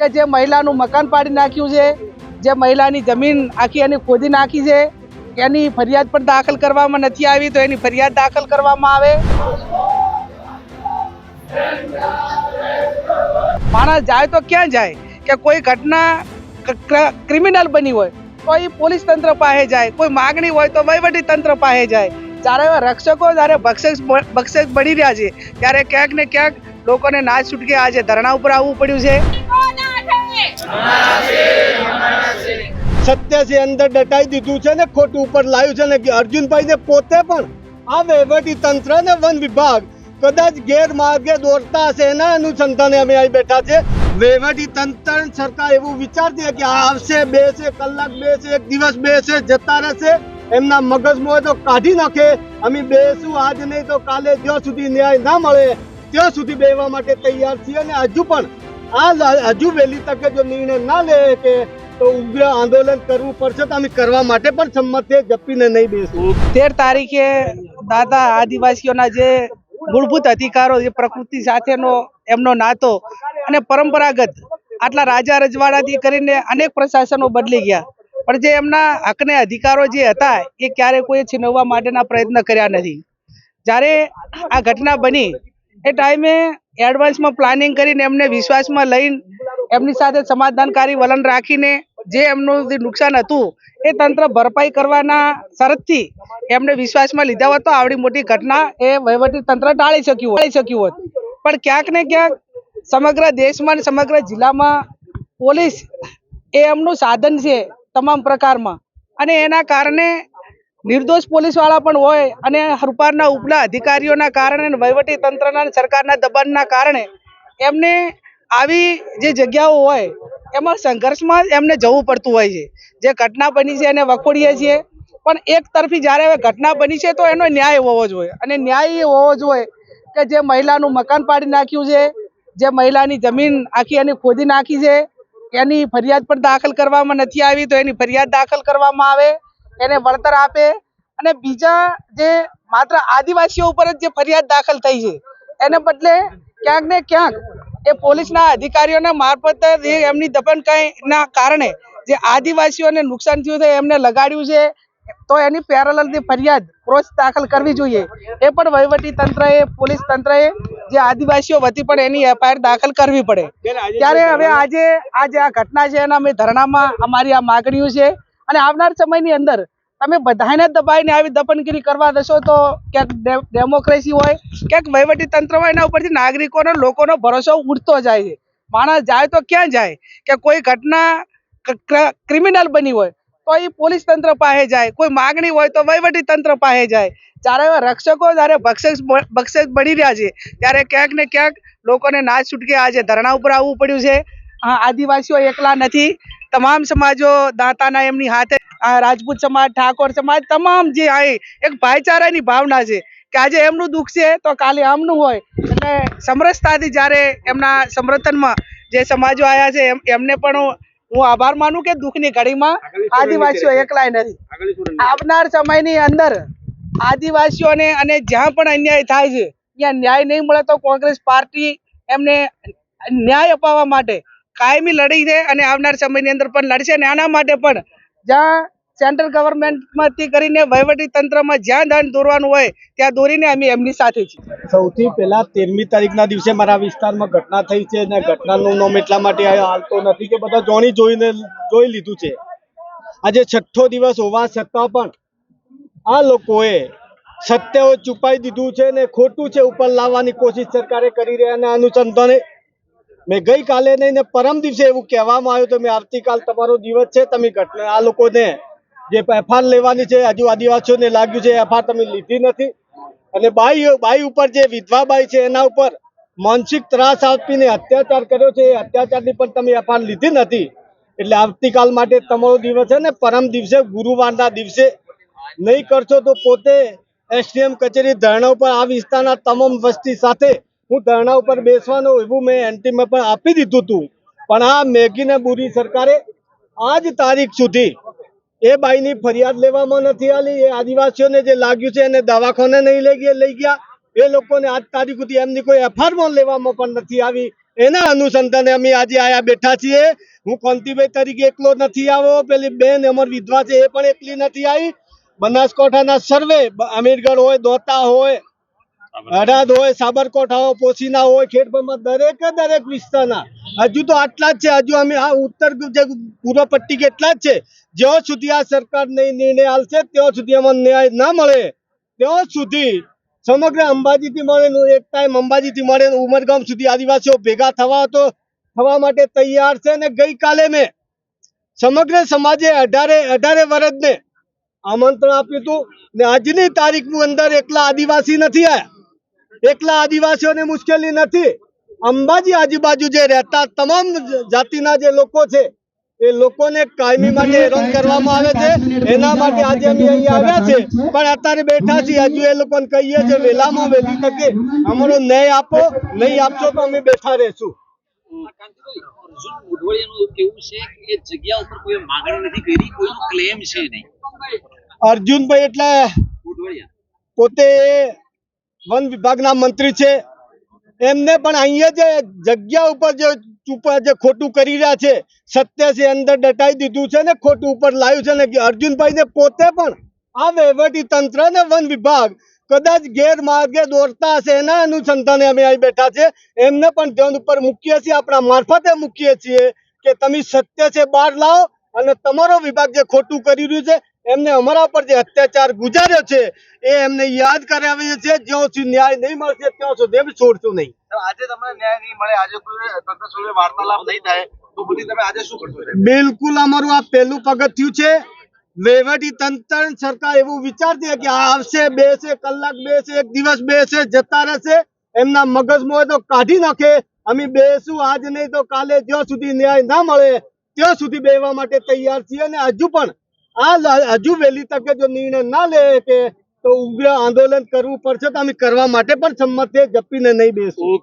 કે જે મહિલાનું મકાન પાડી નાખ્યું છે, જે મહિલાની જમીન આખી એની ખોદી નાખી છે, એની ફરિયાદ પણ દાખલ કરવામાં નથી આવી, તો એની ફરિયાદ દાખલ કરવામાં આવે। માણસ જાય તો ક્યાં જાય કે કોઈ ઘટના ક્રિમિનલ બની હોય તો એ પોલીસ તંત્ર પાસે જાય, કોઈ માગણી હોય તો વહીવટી તંત્ર પાસે જાય। જ્યારે રક્ષકો જ્યારે બક્ષક બની રહ્યા છે ત્યારે ક્યાંક ને ક્યાંક લોકોને ના છૂટકે આજે ધરણા ઉપર આવવું પડ્યું છે। સત્ય છે અંદર દટાઈ દીધું છે ને ખોટું ઉપર લાવ્યું છે ને અર્જુનભાઈ ને પોતે પણ આ વહીવટી તંત્ર ને વન વિભાગ કદાચ ગેરમાર્ગે દોરતા હશે, એના અનુસંધાને અમે અહીં બેઠા છે। વહીવટી તંત્ર સરકાર એવું વિચારતી કે આવશે, બેસે, કલાક બેસે, એક દિવસ બેસે, જતા રહેશે, એમના મગજમાં હોય તો કાઢી નાખે। અમે બેસું આજ નહીં તો કાલે, જ્યાં સુધી ન્યાય ના મળે ત્યાં સુધી બેસવા માટે તૈયાર છીએ। અને હજુ પણ હજુ વહેલી તકે જો નિર્ણય ના લે કે તો ઉગ્ર આંદોલન કરવું પડશે, તો અમે કરવા માટે પણ સંમત છે, જપીને નહીં બેસવું। 13 તારીખે દાદા આદિવાસીઓના જે મૂળભૂત અધિકારો, જે પ્રકૃતિ સાથેનો એમનો નાતો અને પરંપરાગત આટલા રાજા રજવાડાથી કરીને અનેક પ્રશાસનો બદલી ગયા, પણ જે એમના હકને અધિકારો જે હતા એ ક્યારે કોઈ છીનવવા માટેના પ્રયત્ન કર્યા નથી। જ્યારે આ ઘટના બની એ ટાઈમે એડવાન્સમાં પ્લાનિંગ કરીને એમને વિશ્વાસમાં લઈને એમની સાથે સમાધાનકારી વલણ રાખીને જે એમનું જે નુકસાન હતું એ તંત્ર ભરપાઈ કરવાના શરતથી એમને વિશ્વાસમાં લીધા હોત તો આવડી મોટી ઘટના એ વહીવટી તંત્ર ટાળી શક્યું હોત। પણ ક્યાંક ને ક્યાંક સમગ્ર દેશમાં અને સમગ્ર જિલ્લામાં પોલીસ એ એમનું સાધન છે તમામ પ્રકારમાં, અને એના કારણે નિર્દોષ પોલીસવાળા પણ હોય અને સરકારના ઉપલા અધિકારીઓના કારણે, વહીવટી તંત્રના સરકારના દબાણના કારણે એમને આવી જે જગ્યાઓ હોય એમાં સંઘર્ષમાં એમને જવું પડતું હોય છે। જે ઘટના બની છે એને વખોડીએ છીએ, પણ એક તરફી જ્યારે ઘટના બની છે તો એનો ન્યાય હોવો જોઈએ, અને ન્યાય એ હોવો જોઈએ કે જે મહિલાનું મકાન પાડી નાખ્યું છે, જે મહિલાની જમીન આખી એની ખોદી નાખી છે, એની ફરિયાદ પણ દાખલ કરવામાં નથી આવી, તો એની ફરિયાદ દાખલ કરવામાં આવે, એને વળતર આપે। અને બીજા જે માત્ર આદિવાસીઓ ઉપર જ જે ફરિયાદ દાખલ થઈ છે એને બદલે ક્યાંક ને ક્યાંક એ પોલીસના અધિકારીઓના મારફતે એમની દબણકાઈના કારણે જે આદિવાસીઓને નુકસાન થયું છે એમને લગાડ્યું છે, તો એની પેરેલલની ફરિયાદ ક્રોસ દાખલ કરવી જોઈએ। એ પણ વહીવટી તંત્રએ, પોલીસ તંત્રએ જે આદિવાસીઓ વતી પણ એની એફઆઈઆર દાખલ કરવી પડે। ત્યારે હવે આજે આ ઘટના છે એના અમે ધરણામાં અમારી આ માગણીઓ છે, અને આવનાર સમયની અંદર તમે બધાને દબાઈને આવી દફનગીરી કરવા દેશો તો ક્યાંક ડેમોક્રેસી હોય, ક્યાંક વહીવટી તંત્ર હોય, એના ઉપરથી નાગરિકોનો, લોકોનો ભરોસો ઉઠતો જાય છે। માણસ જાય તો ક્યાં જાય કે કોઈ ઘટના ક્રિમિનલ બની હોય તો એ પોલીસ તંત્ર પાસે જાય, કોઈ માગણી હોય તો વહીવટી તંત્ર પાસે જાય। જ્યારે રક્ષકો જ્યારે બક્ષક બની રહ્યા છે ત્યારે ક્યાંક ને ક્યાંક લોકોને ના છૂટકે આજે ધરણા ઉપર આવવું પડ્યું છે। આદિવાસીઓ એકલા નથી, તમામ સમાજો દાંતાના એમની હાથે, રાજપૂત સમાજ, ઠાકોર સમાજ, તમામ જે આ એક ભાઈચારાની ભાવના છે કે આજે એમનું દુઃખ છે તો કાલે આમનું હોય, એટલે સમરસતાથી જ્યારે એમના સમર્થનમાં જે સમાજો આવ્યા છે એમને પણ હું આભાર માનું કે દુઃખની ઘડીમાં આદિવાસીઓ એકલાય નથી। આવનાર સમયની અંદર આદિવાસીઓને અને જ્યાં પણ અન્યાય થાય છે ત્યાં ન્યાય નહીં મળે તો કોંગ્રેસ પાર્ટી એમને ન્યાય અપાવવા માટે કાયમી લડી છે, અને આવનાર સમયની અંદર પણ લડશે। અને આના માટે પણ જ્યાં સેન્ટ્રલ ગવર્મેન્ટમાંથી કરીને વહીવટી તંત્રમાં જ્યાં ધન દોરવાનું હોય ત્યાં દોરીને અમે એમની સાથે છીએ। સૌથી પહેલા 13મી તારીખના દિવસે મારા વિસ્તારમાં ઘટના થઈ છે, અને ઘટનાનું નામ એટલા માટે હાલતો નથી કે બધા જોઈ લીધું છે। આજે 6થો દિવસ હોવા છતાં પણ આ લોકોએ સત્ય છુપાઈ દીધું છે ને ખોટું છે ઉપર લાવવાની કોશિશ સરકારે કરી રહ્યા। અનુસંધાને મેં ગઈકાલે નહીં ને પરમ દિવસે એવું કહેવામાં આવ્યું તો મેં આવતીકાલ તમારો દિવસ છે, તમે ઘટના આ લોકોને જે એફઆઈઆર લેવાની છે, હજુ આદિવાસીઓને લાગ્યું છે એફઆઈઆર તમે લીધી નથી, અને બાઈ ઉપર જે વિધવા બાઈ છે એના ઉપર માનસિક ત્રાસ આપીને અત્યાચાર કર્યો છે, એ અત્યાચારની પણ તમે એફઆઈઆર લીધી નથી। એટલે આવતીકાલ માટે તમારો દિવસ છે ને પરમ દિવસે ગુરુવારના દિવસે નહીં કરશો તો પોતે એસડીએમ કચેરી ધરણા ઉપર આ વિસ્તારના તમામ વસ્તી સાથે હું ધરણા ઉપર બેસવાનો એવું મેં એન્ટીમાં પણ આપી દીધું હતું, પણ આ મેઘીને બુરી સરકારે આજ તારીખ સુધી એ બાઈની ફરિયાદ લેવામાં નથી આવી। એ આદિવાસીઓને જે લાગ્યું છે એને દવાખાને નહીં લઈ ગયા, એ લોકોને આજ તારીખ સુધી એમની કોઈ એફઆઈઆરમાં લેવામાં પણ નથી આવી। એના અનુસંધાને અમે આજે આયા બેઠા છીએ. હું કોંતીભાઈ તરીકે એકલો નથી આવ્યો, પેલી બેન અમર વિધવા છે એ પણ એકલી નથી આવી. બનાસકાંઠાના સર્વે અમીરગઢ હોય, દોતા હોય, હરાદ હોય, સાબરકોઠા હોય, પોશીના હોય, ખેડબ્રહ્મા, દરેક વિસ્તારના હજુ તો આટલા જ છે. હજુ અમે આ ઉત્તર જે પૂર્વ પટ્ટી કેટલા જ છે. જ્યાં સુધી આ સરકાર નહીં નિર્ણય આલશે ત્યાં સુધી અમને ન્યાય ના મળે ત્યાં સુધી સમગ્ર અંબાજીથી મળે, એક ટાઈમ અંબાજીથી મળે ઉમરગામ સુધી આદિવાસીઓ ભેગા થવા માટે તૈયાર છે. ને ગઈકાલે મેં સમગ્ર સમાજે 18 વર્ષને આમંત્રણ આપ્યું હતું. ને આજની તારીખની અંદર એકલા આદિવાસી નથી આયા, એકલા આદિવાસીઓને મુશ્કેલી નથી. અંબાજી આજુબાજુ જે રહેતા તમામ જાતિના જે લોકો છે એ લોકોને કાયમી માટે હેરાન કરવામાં આવે છે. એના માટે આજે અમે અહીંયા આવ્યા છે. પણ અત્યારે બેઠા છીએ, હજુ એ લોકોને કહીએ છીએ વહેલામાં વહેલી તકે અમારો ન્યાય આપો, નહીં આપશો તો અમે બેઠા રહેશું. કાંતિભાઈ, અર્જુન મોઢવાડિયાનું કેવું છે કે એ જગ્યા ઉપર કોઈ માંગણી નથી કરી, કોઈનો ક્લેમ છે નહીં. અર્જુનભાઈ એટલે મોઢવાડિયા પોતે વન વિભાગના મંત્રી છે. એમને પણ અહીંયા જે જગ્યા ઉપર જે ખોટું કરી રહ્યા છે, સત્ય છે અંદર દટાઈ દીધું છે ને ખોટું ઉપર લાવ્યું છે. ને અર્જુનભાઈને પોતે પણ આ વહીવટી તંત્ર ને વન વિભાગ કદાચ ગેરમાર્ગે દોરતા હશે, એના અનુસંધાને અમે અહીં બેઠા છે. એમને પણ ધ્યાન ઉપર મૂકીએ છીએ, આપણા મારફતે મૂકીએ છીએ કે તમે સત્ય છે બહાર લાવો અને તમારો વિભાગ જે ખોટું કરી રહ્યું છે એમને અમારા પર જે અત્યાચાર ગુજાર્યો છે એ એમને યાદ કરાવીએ છીએ. જ્યાં સુધી ન્યાય નહીં મળશે ત્યાં સુધી અમે છોડશું નહીં. આજે તમને ન્યાય નહીં મળે, આજે કોઈ તંત્ર સાથે વાર્તાલાપ નહીં થાય તો પછી તમે આજે શું કરશો? બિલકુલ અમારું આ પહેલું પગથિયું છે. વહીવટી તંત્ર સરકાર એવું વિચારતી હોય કે આ આવશે, બેસે, કલાક બેસે, એક દિવસ બેસે, જતા રહેશે, એમના મગજમાં હોય તો કાઢી નાખે. અમે બેસું આજ નહીં તો કાલે, જ્યાં સુધી ન્યાય ના મળે ત્યાં સુધી બેસવા માટે તૈયાર છીએ. અને હજુ વહેલી તકે જો નિર્ણય ના લે કે તો ઉગ્ર આંદોલન કરવું પડશે તો અમે કરવા માટે પણ સંમત છે, જપીને નહીં બેસું.